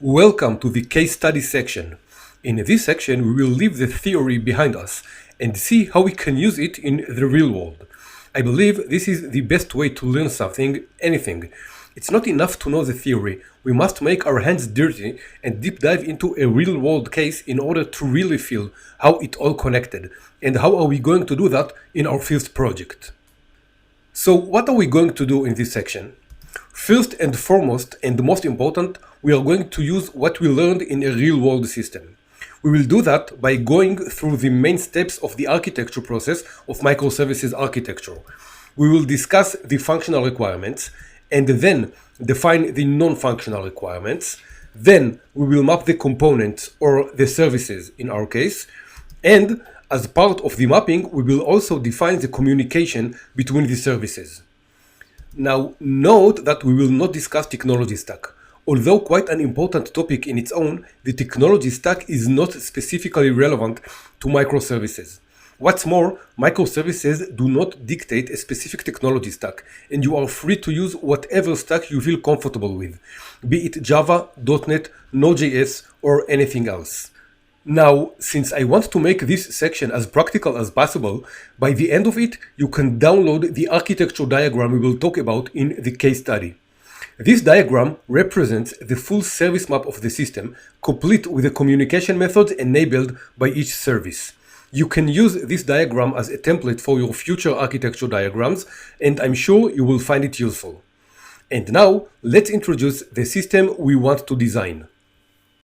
Welcome to the case study section. In this section, we will leave the theory behind us and see how we can use it in the real world. I believe this is the best way to learn something, anything. It's not enough to know the theory. We must make our hands dirty and deep dive into a real world case in order to really feel how it all connected and how are we going to do that in our first project. So what are we going to do in this section? First and foremost, and most important, we are going to use what we learned in a real-world system. We will do that by going through the main steps of the architecture process of microservices architecture. We will discuss the functional requirements and then define the non-functional requirements. Then we will map the components or the services in our case. And as part of the mapping, we will also define the communication between the services. Now, note that we will not discuss technology stack. Although quite an important topic in its own, the technology stack is not specifically relevant to microservices. What's more, microservices do not dictate a specific technology stack, and you are free to use whatever stack you feel comfortable with, be it Java, .NET, Node.js, or anything else. Now, since I want to make this section as practical as possible, by the end of it, you can download the architecture diagram we will talk about in the case study. This diagram represents the full service map of the system, complete with the communication methods enabled by each service. You can use this diagram as a template for your future architecture diagrams, and I'm sure you will find it useful. And now, let's introduce the system we want to design.